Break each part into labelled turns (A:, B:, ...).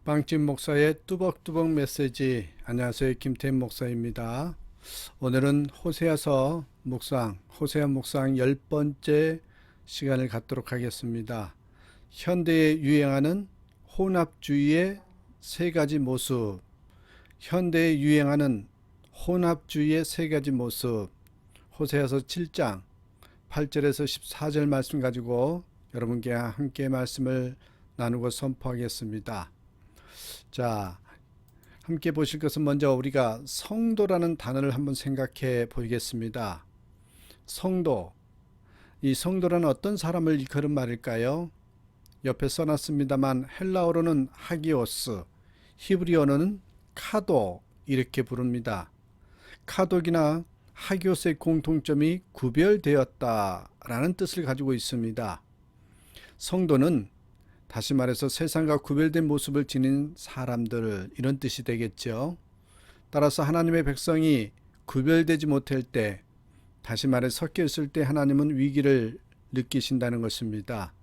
A: 빵집 목사의 뚜벅뚜벅 메시지. 안녕하세요, 김태현 목사입니다. 오늘은 호세아서 묵상, 호세아 묵상 10번째 시간을 갖도록 하겠습니다. 현대에 유행하는 혼합주의의 세 가지 모습. 현대에 유행하는 혼합주의의 세 가지 모습. 호세아서 7장 8절에서 14절 말씀 가지고 여러분께 함께 말씀을 나누고 선포하겠습니다. 자, 함께 보실 것은 먼저 우리가 성도라는 단어를 한번 생각해 보겠습니다. 성도. 이 성도라는 어떤 사람을 일컬은 말일까요? 옆에 써놨습니다만 헬라어로는 하기오스, 히브리어로는 카도 이렇게 부릅니다. 카독이나 하기오스의 공통점이 구별되었다라는 뜻을 가지고 있습니다. 성도는 다시 말해서 세상과 구별된 모습을 지닌 사람들, 이런 뜻이 되겠죠. 따라서 하나님의 백성이 구별되지 못할 때, 다시 말해 섞여 있을 때 하나님은 위기를 느끼신다는 것입니다.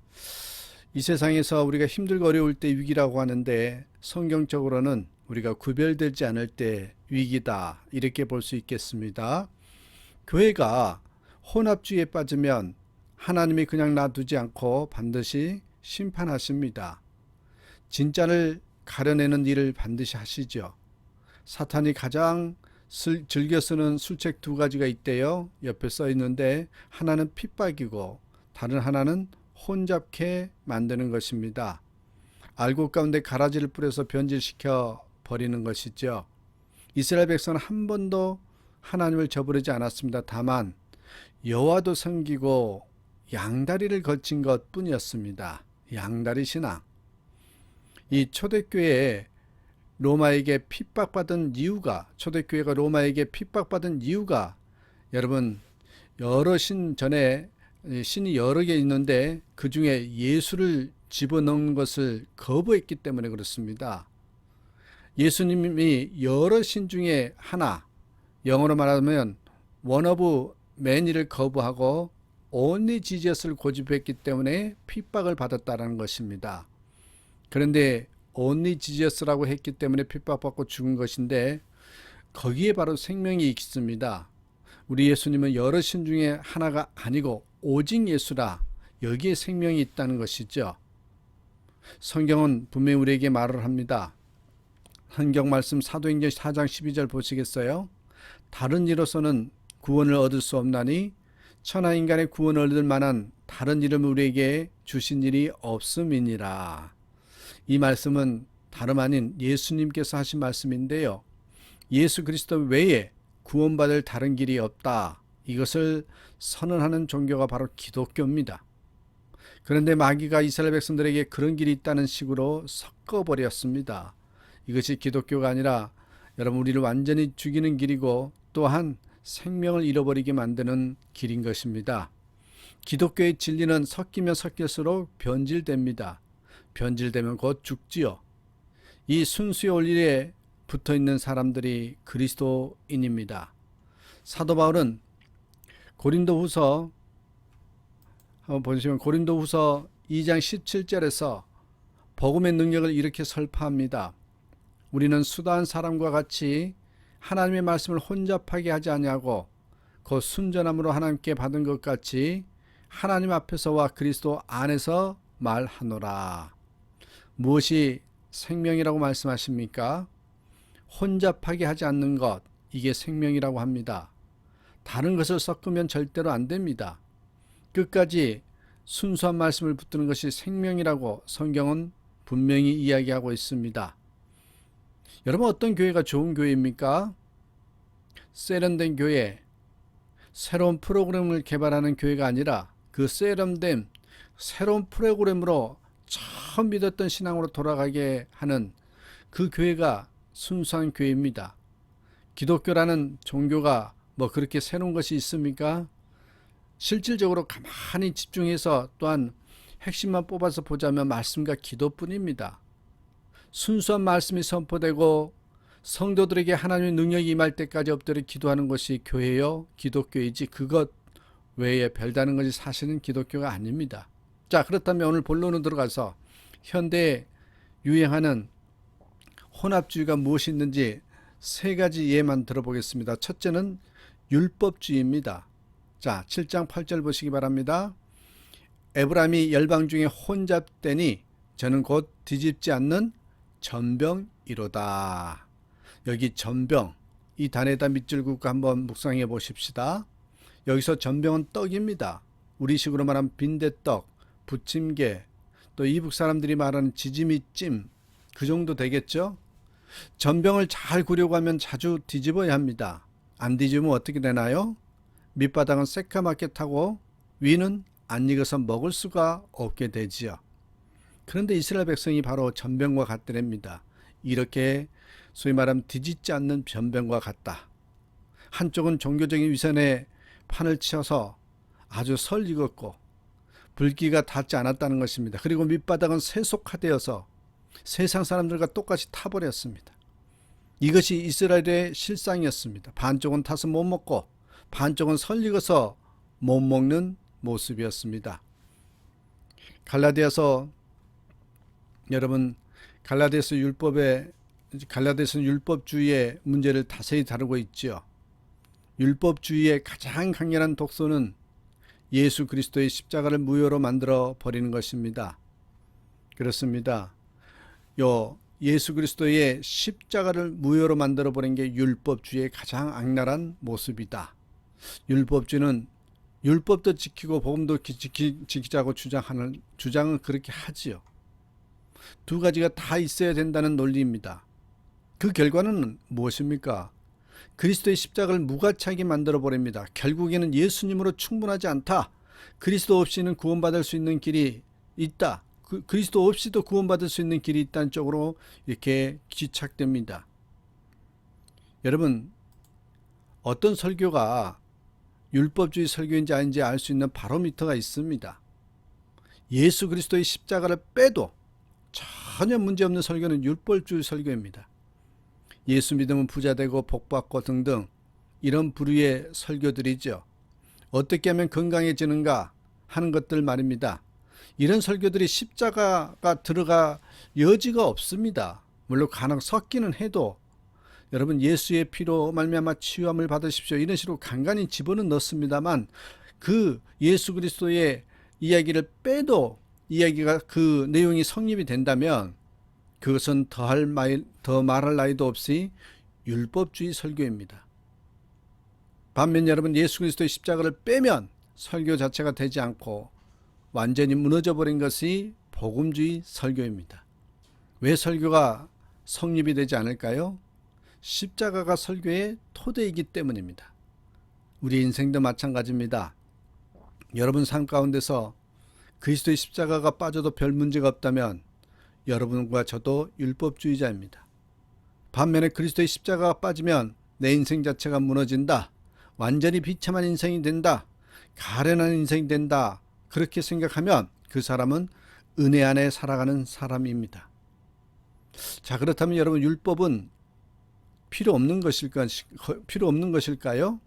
A: 이 세상에서 우리가 힘들고 어려울 때 위기라고 하는데, 성경적으로는 우리가 구별되지 않을 때 위기다, 이렇게 볼 수 있겠습니다. 교회가 혼합주의에 빠지면 하나님이 그냥 놔두지 않고 반드시 심판하십니다. 진짜를 가려내는 일을 반드시 하시죠. 사탄이 가장 즐겨 쓰는 술책 두 가지가 있대요. 옆에 써 있는데 하나는 핍박이고 다른 하나는 혼잡케 만드는 것입니다. 알곡 가운데 가라지를 뿌려서 변질시켜 버리는 것이죠. 이스라엘 백성은 한 번도 하나님을 저버리지 않았습니다. 다만 여호와도 섬기고 양다리를 거친 것 뿐이었습니다. 양다리 신앙. 이 초대교회에 로마에게 핍박받은 이유가, 초대교회가 로마에게 핍박받은 이유가, 여러분, 여러 신 전에 신이 여러 개 있는데 그 중에 예수를 집어넣는 것을 거부했기 때문에 그렇습니다. 예수님이 여러 신 중에 하나, 영어로 말하면 one of many를 거부하고 only Jesus를 고집했기 때문에 핍박을 받았다는 것입니다. 그런데 only Jesus라고 했기 때문에 핍박받고 죽은 것인데 거기에 바로 생명이 있습니다. 우리 예수님은 여러 신 중에 하나가 아니고 오직 예수라, 여기에 생명이 있다는 것이죠. 성경은 분명히 우리에게 말을 합니다. 성경 말씀 사도행전 4장 12절 보시겠어요? 다른 이로서는 구원을 얻을 수 없나니 천하 인간의 구원을 얻을 만한 다른 이름을 우리에게 주신 일이 없음이니라. 이 말씀은 다름 아닌 예수님께서 하신 말씀인데요. 예수 그리스도 외에 구원받을 다른 길이 없다. 이것을 선언하는 종교가 바로 기독교입니다. 그런데 마귀가 이스라엘 백성들에게 그런 길이 있다는 식으로 섞어버렸습니다. 이것이 기독교가 아니라 여러분 우리를 완전히 죽이는 길이고 또한 생명을 잃어버리게 만드는 길인 것입니다. 기독교의 진리는 섞이면 섞일수록 변질됩니다. 변질되면 곧 죽지요. 이 순수의 원리에 붙어있는 사람들이 그리스도인입니다. 사도 바울은 고린도후서 한번 보시면 고린도후서 2장 17절에서 복음의 능력을 이렇게 설파합니다. 우리는 수다한 사람과 같이 하나님의 말씀을 혼잡하게 하지 아니하고 곧 순전함으로 하나님께 받은 것 같이 하나님 앞에서와 그리스도 안에서 말하노라. 무엇이 생명이라고 말씀하십니까? 혼잡하게 하지 않는 것, 이게 생명이라고 합니다. 다른 것을 섞으면 절대로 안 됩니다. 끝까지 순수한 말씀을 붙드는 것이 생명이라고 성경은 분명히 이야기하고 있습니다. 여러분 어떤 교회가 좋은 교회입니까? 세련된 교회, 새로운 프로그램을 개발하는 교회가 아니라 그 세련된 새로운 프로그램으로 처음 믿었던 신앙으로 돌아가게 하는 그 교회가 순수한 교회입니다. 기독교라는 종교가 뭐 그렇게 새로운 것이 있습니까? 실질적으로 가만히 집중해서 또한 핵심만 뽑아서 보자면 말씀과 기도뿐입니다. 순수한 말씀이 선포되고 성도들에게 하나님의 능력이 임할 때까지 엎드려 기도하는 것이 교회요 기독교이지 그것 외에 별다른 것이 사실은 기독교가 아닙니다. 자, 그렇다면 오늘 본론으로 들어가서 현대에 유행하는 혼합주의가 무엇이 있는지 세 가지 예만 들어보겠습니다. 첫째는 율법주의입니다. 자, 7장 8절 보시기 바랍니다. 에브라임이 열방 중에 혼잡되니 저는 곧 뒤집지 않는 전병이로다. 여기 전병, 이 단에다 밑줄 긋고 한번 묵상해 보십시다. 여기서 전병은 떡입니다. 우리식으로 말하면 빈대떡, 부침개, 또 이북 사람들이 말하는 지짐이찜, 그 정도 되겠죠? 전병을 잘 구려고 하면 자주 뒤집어야 합니다. 안 뒤집으면 어떻게 되나요? 밑바닥은 새까맣게 타고 위는 안 익어서 먹을 수가 없게 되지요. 그런데 이스라엘 백성이 바로 전병과 같더랍니다. 이렇게 소위 말하면 뒤집지 않는 전병과 같다. 한쪽은 종교적인 위선에 판을 치어서 아주 설 익었고 불기가 닿지 않았다는 것입니다. 그리고 밑바닥은 세속화되어서 세상 사람들과 똑같이 타버렸습니다. 이것이 이스라엘의 실상이었습니다. 반쪽은 타서 못 먹고 반쪽은 설 익어서 못 먹는 모습이었습니다. 여러분 갈라디아서 갈라디아서는 율법주의의 문제를 자세히 다루고 있지요. 율법주의의 가장 강렬한 독소는 예수 그리스도의 십자가를 무효로 만들어 버리는 것입니다. 그렇습니다. 예수 그리스도의 십자가를 무효로 만들어 버린 게 율법주의의 가장 악랄한 모습이다. 율법주의는 율법도 지키고 복음도 지키자고 주장은 그렇게 하지요. 두 가지가 다 있어야 된다는 논리입니다. 그 결과는 무엇입니까? 그리스도의 십자가를 무가치하게 만들어 버립니다. 결국에는 예수님으로 충분하지 않다. 그리스도 없이는 구원받을 수 있는 길이 있다. 그리스도 없이도 구원받을 수 있는 길이 있다는 쪽으로 이렇게 기착됩니다. 여러분, 어떤 설교가 율법주의 설교인지 아닌지 알 수 있는 바로미터가 있습니다. 예수 그리스도의 십자가를 빼도 전혀 문제없는 설교는 율법주의 설교입니다. 예수 믿으면 부자 되고 복받고 등등 이런 부류의 설교들이죠. 어떻게 하면 건강해지는가 하는 것들 말입니다. 이런 설교들이 십자가가 들어갈 여지가 없습니다. 물론 섞기는 해도 여러분 예수의 피로 말미암아 치유함을 받으십시오. 이런 식으로 간간히 집어는 넣습니다만 그 예수 그리스도의 이야기를 빼도 이야기가 그 내용이 성립이 된다면 그것은 더 말할 나위도 없이 율법주의 설교입니다. 반면 여러분 예수 그리스도의 십자가를 빼면 설교 자체가 되지 않고 완전히 무너져버린 것이 복음주의 설교입니다. 왜 설교가 성립이 되지 않을까요? 십자가가 설교의 토대이기 때문입니다. 우리 인생도 마찬가지입니다. 여러분 삶 가운데서 그리스도의 십자가가 빠져도 별 문제가 없다면 여러분과 저도 율법주의자입니다. 반면에 그리스도의 십자가가 빠지면 내 인생 자체가 무너진다. 완전히 비참한 인생이 된다. 가련한 인생이 된다. 그렇게 생각하면 그 사람은 은혜 안에 살아가는 사람입니다. 자, 그렇다면 여러분 율법은 필요 없는 것일까요?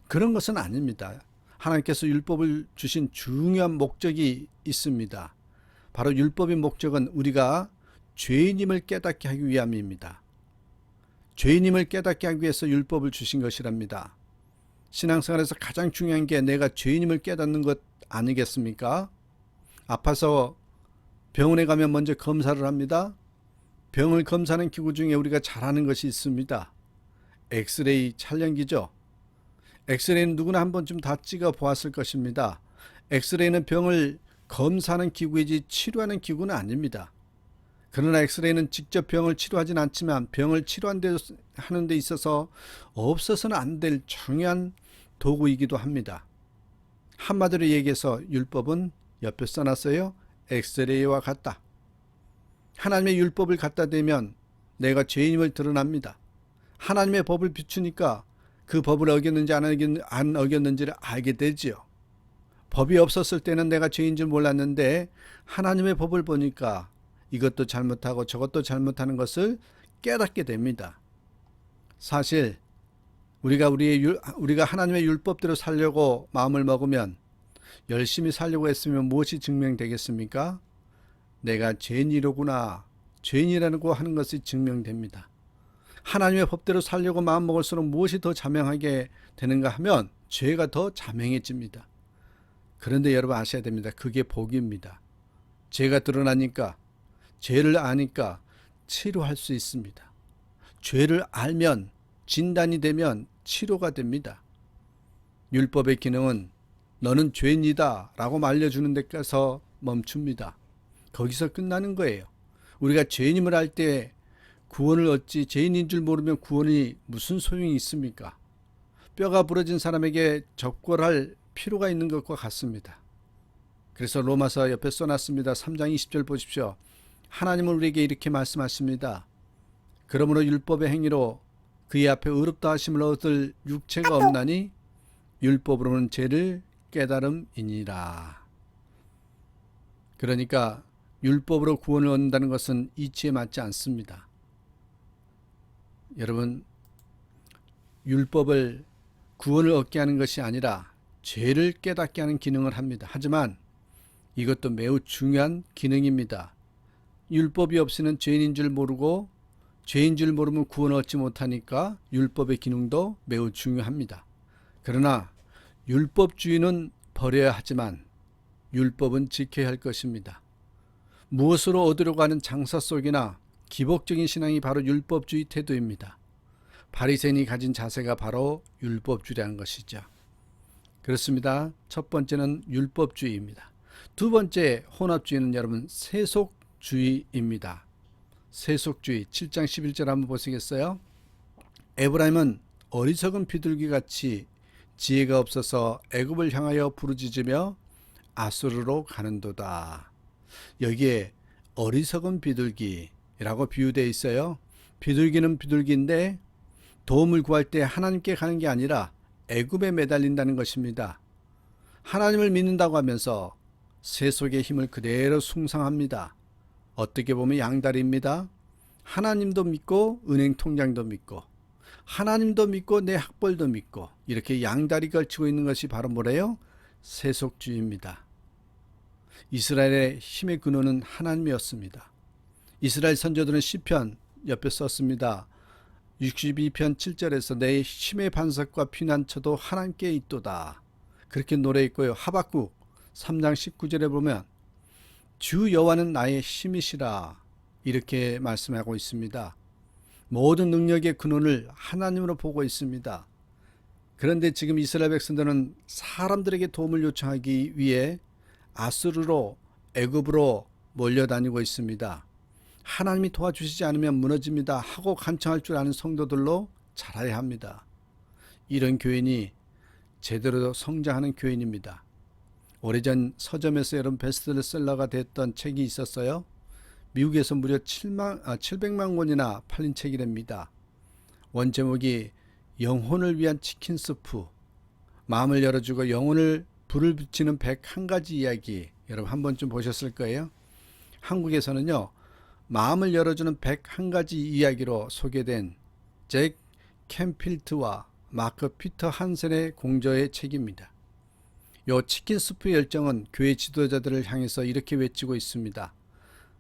A: 그런 것은 아닙니다. 하나님께서 율법을 주신 중요한 목적이 있습니다. 바로 율법의 목적은 우리가 죄인임을 깨닫게 하기 위함입니다. 죄인임을 깨닫게 하기 위해서 율법을 주신 것이랍니다. 신앙생활에서 가장 중요한 게 내가 죄인임을 깨닫는 것 아니겠습니까? 아파서 병원에 가면 먼저 검사를 합니다. 병을 검사하는 기구 중에 우리가 잘 아는 것이 있습니다. 엑스레이 촬영기죠. 엑스레이는 누구나 한 번쯤 다 찍어 보았을 것입니다. 엑스레이는 병을 검사하는 기구이지 치료하는 기구는 아닙니다. 그러나 엑스레이는 직접 병을 치료하진 않지만 병을 치료하는 데 있어서 없어서는 안 될 중요한 도구이기도 합니다. 한마디로 얘기해서 율법은 옆에 써놨어요. 엑스레이와 같다. 하나님의 율법을 갖다 대면 내가 죄인임을 드러납니다. 하나님의 법을 비추니까 그 법을 어겼는지 안 어겼는지를 알게 되지요. 법이 없었을 때는 내가 죄인 줄 몰랐는데 하나님의 법을 보니까 이것도 잘못하고 저것도 잘못하는 것을 깨닫게 됩니다. 사실 우리가 하나님의 율법대로 살려고 마음을 먹으면 열심히 살려고 했으면 무엇이 증명되겠습니까? 내가 죄인이로구나 죄인이라고 하는 것이 증명됩니다. 하나님의 법대로 살려고 마음먹을수록 무엇이 더 자명하게 되는가 하면 죄가 더 자명해집니다. 그런데 여러분 아셔야 됩니다. 그게 복입니다. 죄가 드러나니까, 죄를 아니까 치료할 수 있습니다. 죄를 알면, 진단이 되면 치료가 됩니다. 율법의 기능은 너는 죄인이다 라고 알려주는 데까지 멈춥니다. 거기서 끝나는 거예요. 우리가 죄인임을 알 때 구원을 얻지, 죄인인 줄 모르면 구원이 무슨 소용이 있습니까? 뼈가 부러진 사람에게 접골할 필요가 있는 것과 같습니다. 그래서 로마서 옆에 써놨습니다. 3장 20절 보십시오. 하나님은 우리에게 이렇게 말씀하십니다. 그러므로 율법의 행위로 그의 앞에 의롭다 하심을 얻을 육체가 없나니 율법으로는 죄를 깨달음이니라. 그러니까 율법으로 구원을 얻는다는 것은 이치에 맞지 않습니다. 여러분, 율법을 구원을 얻게 하는 것이 아니라 죄를 깨닫게 하는 기능을 합니다. 하지만 이것도 매우 중요한 기능입니다. 율법이 없이는 죄인인 줄 모르고 죄인 줄 모르면 구원을 얻지 못하니까 율법의 기능도 매우 중요합니다. 그러나 율법주의는 버려야 하지만 율법은 지켜야 할 것입니다. 무엇으로 얻으려고 하는 장사 속이나 기복적인 신앙이 바로 율법주의 태도입니다. 바리새인이 가진 자세가 바로 율법주의라는 것이죠. 그렇습니다. 첫 번째는 율법주의입니다. 두 번째 혼합주의는 여러분 세속주의입니다. 세속주의 7장 11절 한번 보시겠어요? 에브라임은 어리석은 비둘기같이 지혜가 없어서 애굽을 향하여 부르짖으며 아수르로 가는도다. 여기에 어리석은 비둘기라고 비유되어 있어요. 비둘기는 비둘기인데 도움을 구할 때 하나님께 가는 게 아니라 애굽에 매달린다는 것입니다. 하나님을 믿는다고 하면서 세속의 힘을 그대로 숭상합니다. 어떻게 보면 양다리입니다. 하나님도 믿고 은행 통장도 믿고 하나님도 믿고 내 학벌도 믿고 이렇게 양다리 걸치고 있는 것이 바로 뭐래요? 세속주의입니다. 이스라엘의 힘의 근원은 하나님이었습니다. 이스라엘 선조들은 시편 옆에 썼습니다. 62편 7절에서 내 힘의 반석과 피난처도 하나님께 있도다. 그렇게 노래했고요. 하박국 3장 19절에 보면 주 여호와는 나의 힘이시라 이렇게 말씀하고 있습니다. 모든 능력의 근원을 하나님으로 보고 있습니다. 그런데 지금 이스라엘 백성들은 사람들에게 도움을 요청하기 위해 아수르로 애굽으로 몰려다니고 있습니다. 하나님이 도와주시지 않으면 무너집니다 하고 간청할 줄 아는 성도들로 자라야 합니다. 이런 교인이 제대로 성장하는 교인입니다. 오래전 서점에서 여러분 베스트셀러가 됐던 책이 있었어요. 미국에서 무려 700만 권이나 팔린 책이랍니다. 원제목이 영혼을 위한 치킨 스프, 마음을 열어주고 영혼을 불을 붙이는 101가지 이야기. 여러분 한 번쯤 보셨을 거예요. 한국에서는요. 마음을 열어주는 101가지 이야기로 소개된 잭 캠필트와 마크 피터 한센의 공저의 책입니다. 요 치킨 스프의 열정은 교회 지도자들을 향해서 이렇게 외치고 있습니다.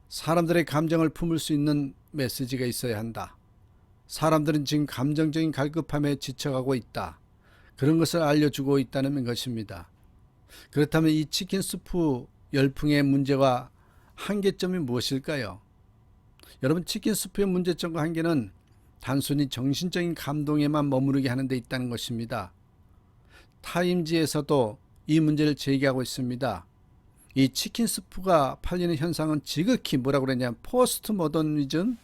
A: 사람들의 감정을 품을 수 있는 메시지가 있어야 한다. 사람들은 지금 감정적인 갈급함에 지쳐가고 있다. 그런 것을 알려주고 있다는 것입니다. 그렇다면 이 치킨 스프 열풍의 문제와 한계점이 무엇일까요? 여러분 치킨 스프의 문제점과 한계는 단순히 정신적인 감동에만 머무르게 하는 데 있다는 것입니다. 타임지에서도 이 문제를 제기하고 있습니다. 이 치킨 스프가 팔리는 현상은 지극히 뭐라고 그랬냐면 포스트 모더니즘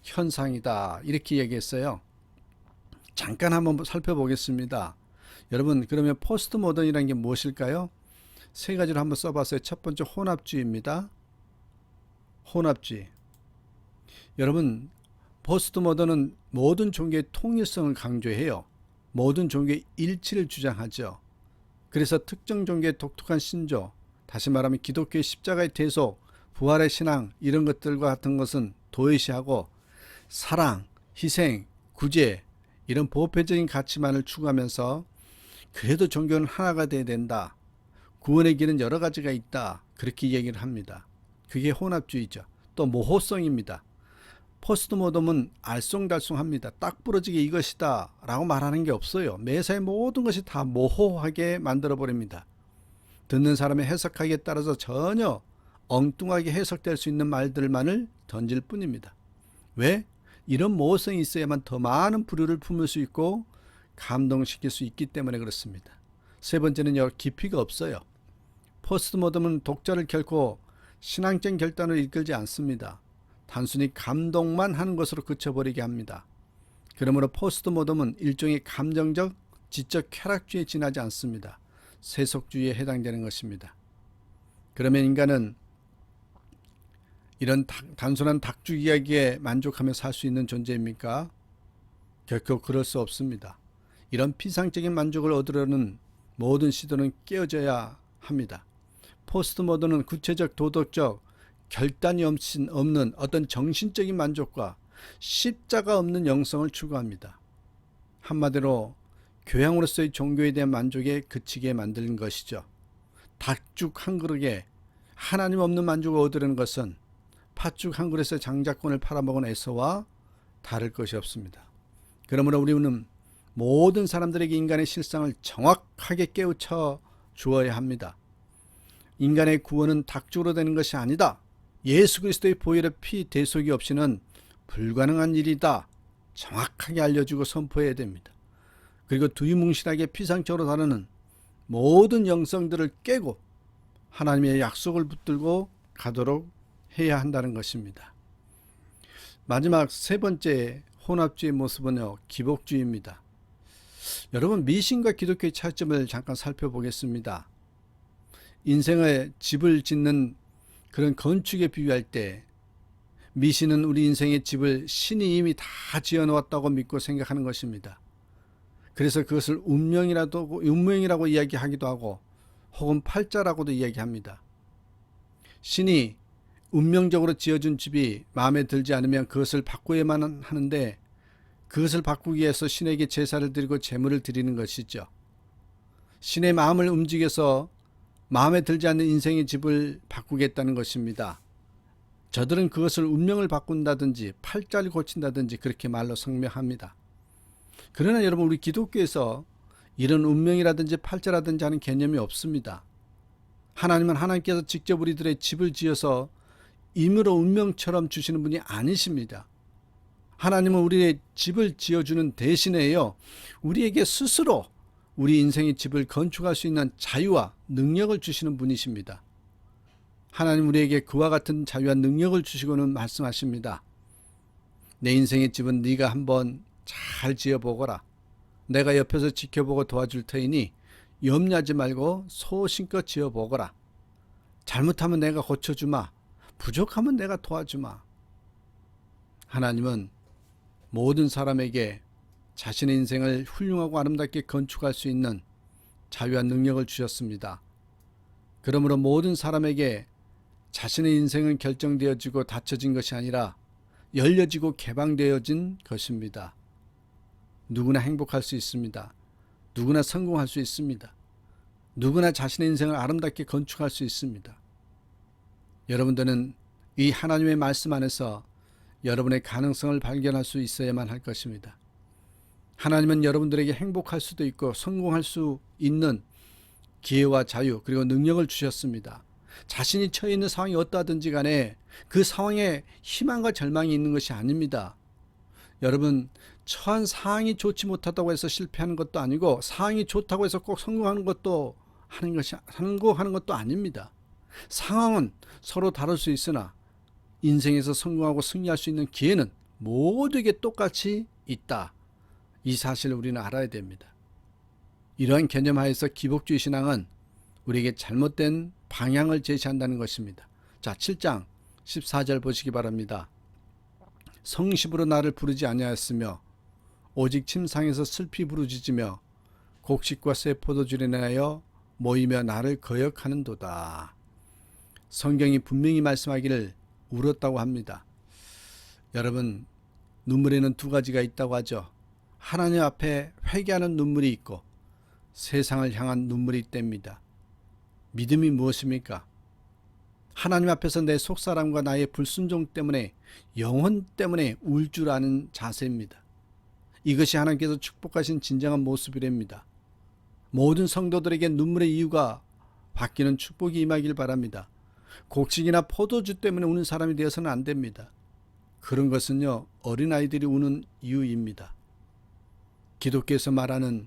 A: 현상이다 이렇게 얘기했어요. 잠깐 한번 살펴보겠습니다. 여러분 그러면 포스트 모던이라는 게 무엇일까요? 세 가지로 한번 써봤어요. 첫 번째 혼합주의입니다. 혼합주의. 여러분 포스트 모던은 모든 종교의 통일성을 강조해요. 모든 종교의 일치를 주장하죠. 그래서 특정 종교의 독특한 신조, 다시 말하면 기독교의 십자가의 대속, 부활의 신앙 이런 것들과 같은 것은 도외시하고 사랑, 희생, 구제 이런 보편적인 가치만을 추구하면서 그래도 종교는 하나가 돼야 된다. 구원의 길은 여러 가지가 있다. 그렇게 얘기를 합니다. 그게 혼합주의죠. 또 모호성입니다. 포스트모덤은 알쏭달쏭합니다. 딱 부러지게 이것이다 라고 말하는 게 없어요. 매사에 모든 것이 다 모호하게 만들어버립니다. 듣는 사람의 해석하기에 따라서 전혀 엉뚱하게 해석될 수 있는 말들만을 던질 뿐입니다. 왜? 이런 모호성이 있어야만 더 많은 부류를 품을 수 있고 감동시킬 수 있기 때문에 그렇습니다. 세 번째는요, 깊이가 없어요. 포스트모덤은 독자를 결코 신앙적인 결단으로 이끌지 않습니다. 단순히 감동만 하는 것으로 그쳐버리게 합니다. 그러므로 포스트모덤은 일종의 감정적, 지적 쾌락주의에 지나지 않습니다. 세속주의에 해당되는 것입니다. 그러면 인간은 이런 단순한 닭죽 이야기에 만족하며 살 수 있는 존재입니까? 결코 그럴 수 없습니다. 이런 피상적인 만족을 얻으려는 모든 시도는 깨어져야 합니다. 포스트모던은 구체적 도덕적 결단이 없는 어떤 정신적인 만족과 십자가 없는 영성을 추구합니다. 한마디로 교양으로서의 종교에 대한 만족에 그치게 만드는 것이죠. 닭죽 한 그릇에 하나님 없는 만족을 얻으려는 것은 팥죽 한 그릇에 장자권을 팔아먹은 에서와 다를 것이 없습니다. 그러므로 우리는 모든 사람들에게 인간의 실상을 정확하게 깨우쳐 주어야 합니다. 인간의 구원은 닭죽으로 되는 것이 아니다. 예수 그리스도의 보혈의 피 대속이 없이는 불가능한 일이다. 정확하게 알려주고 선포해야 됩니다. 그리고 두유뭉실하게 피상적으로 다루는 모든 영성들을 깨고 하나님의 약속을 붙들고 가도록 해야 한다는 것입니다. 마지막 세 번째 혼합주의 모습은요, 기복주의입니다. 여러분, 미신과 기독교의 차이점을 잠깐 살펴보겠습니다. 인생의 집을 짓는 그런 건축에 비유할 때 미신은 우리 인생의 집을 신이 이미 다 지어놓았다고 믿고 생각하는 것입니다. 그래서 그것을 운명이라고 이야기하기도 하고 혹은 팔자라고도 이야기합니다. 신이 운명적으로 지어준 집이 마음에 들지 않으면 그것을 바꾸어야만 하는데 그것을 바꾸기 위해서 신에게 제사를 드리고 제물을 드리는 것이죠. 신의 마음을 움직여서 마음에 들지 않는 인생의 집을 바꾸겠다는 것입니다. 저들은 그것을 운명을 바꾼다든지 팔자를 고친다든지 그렇게 말로 성명합니다. 그러나 여러분, 우리 기독교에서 이런 운명이라든지 팔자라든지 하는 개념이 없습니다. 하나님은 하나님께서 직접 우리들의 집을 지어서 임의로 운명처럼 주시는 분이 아니십니다. 하나님은 우리의 집을 지어주는 대신에요, 우리에게 스스로 우리 인생의 집을 건축할 수 있는 자유와 능력을 주시는 분이십니다. 하나님 우리에게 그와 같은 자유와 능력을 주시고는 말씀하십니다. 내 인생의 집은 네가 한번 잘 지어보거라. 내가 옆에서 지켜보고 도와줄 터이니 염려하지 말고 소신껏 지어보거라. 잘못하면 내가 고쳐주마. 부족하면 내가 도와주마. 하나님은 모든 사람에게 자신의 인생을 훌륭하고 아름답게 건축할 수 있는 자유와 능력을 주셨습니다. 그러므로 모든 사람에게 자신의 인생은 결정되어지고 닫혀진 것이 아니라 열려지고 개방되어진 것입니다. 누구나 행복할 수 있습니다. 누구나 성공할 수 있습니다. 누구나 자신의 인생을 아름답게 건축할 수 있습니다. 여러분들은 이 하나님의 말씀 안에서 여러분의 가능성을 발견할 수 있어야만 할 것입니다. 하나님은 여러분들에게 행복할 수도 있고 성공할 수 있는 기회와 자유 그리고 능력을 주셨습니다. 자신이 처해 있는 상황이 어떠하든지 간에 그 상황에 희망과 절망이 있는 것이 아닙니다. 여러분, 처한 상황이 좋지 못하다고 해서 실패하는 것도 아니고 상황이 좋다고 해서 꼭 성공하는 것도 성공하는 것도 아닙니다. 상황은 서로 다를 수 있으나 인생에서 성공하고 승리할 수 있는 기회는 모두에게 똑같이 있다. 이 사실을 우리는 알아야 됩니다. 이러한 개념 하에서 기복주의 신앙은 우리에게 잘못된 방향을 제시한다는 것입니다. 자, 7장 14절 보시기 바랍니다. 성십으로 나를 부르지 아니하였으며 오직 침상에서 슬피 부르짖으며 곡식과 새 포도주를 내어 모이며 나를 거역하는도다. 성경이 분명히 말씀하기를 울었다고 합니다. 여러분, 눈물에는 두 가지가 있다고 하죠. 하나님 앞에 회개하는 눈물이 있고 세상을 향한 눈물이 뗍니다. 믿음이 무엇입니까? 하나님 앞에서 내 속사람과 나의 불순종 때문에 영혼 때문에 울 줄 아는 자세입니다. 이것이 하나님께서 축복하신 진정한 모습이랍니다. 모든 성도들에게 눈물의 이유가 바뀌는 축복이 임하길 바랍니다. 곡식이나 포도주 때문에 우는 사람이 되어서는 안 됩니다. 그런 것은요, 어린아이들이 우는 이유입니다. 기독교에서 말하는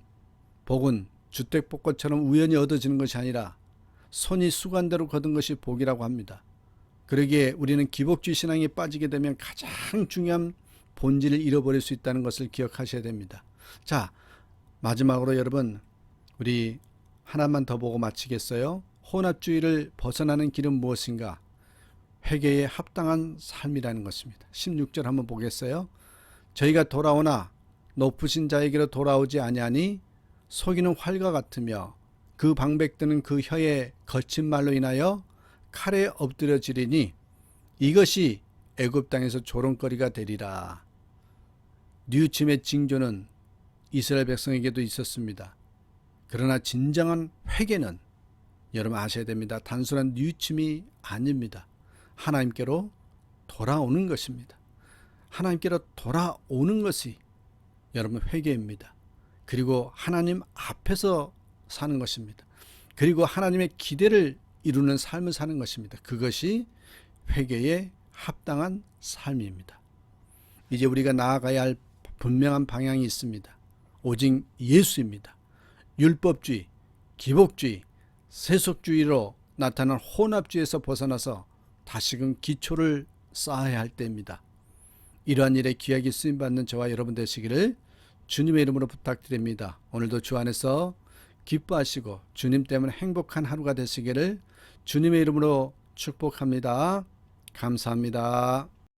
A: 복은 주택복권처럼 우연히 얻어지는 것이 아니라 손이 수고한 대로 거둔 것이 복이라고 합니다. 그러기에 우리는 기복주의 신앙에 빠지게 되면 가장 중요한 본질을 잃어버릴 수 있다는 것을 기억하셔야 됩니다. 자, 마지막으로 여러분, 우리 하나만 더 보고 마치겠어요. 혼합주의를 벗어나는 길은 무엇인가? 회개에 합당한 삶이라는 것입니다. 16절 한번 보겠어요. 저희가 돌아오나 높으신 자에게로 돌아오지 아니하니 속이는 활과 같으며 그 방백들은 그 혀의 거친 말로 인하여 칼에 엎드려지리니 이것이 애굽 땅에서 조롱거리가 되리라. 뉘우침의 징조는 이스라엘 백성에게도 있었습니다. 그러나 진정한 회개는 여러분 아셔야 됩니다. 단순한 뉘우침이 아닙니다. 하나님께로 돌아오는 것입니다. 하나님께로 돌아오는 것이 여러분 회개입니다. 그리고 하나님 앞에서 사는 것입니다. 그리고 하나님의 기대를 이루는 삶을 사는 것입니다. 그것이 회개에 합당한 삶입니다. 이제 우리가 나아가야 할 분명한 방향이 있습니다. 오직 예수입니다. 율법주의, 기복주의, 세속주의로 나타난 혼합주의에서 벗어나서 다시금 기초를 쌓아야 할 때입니다. 이러한 일에 귀하게 쓰임받는 저와 여러분 되시기를 주님의 이름으로 부탁드립니다. 오늘도 주 안에서 기뻐하시고 주님 때문에 행복한 하루가 되시기를 주님의 이름으로 축복합니다. 감사합니다.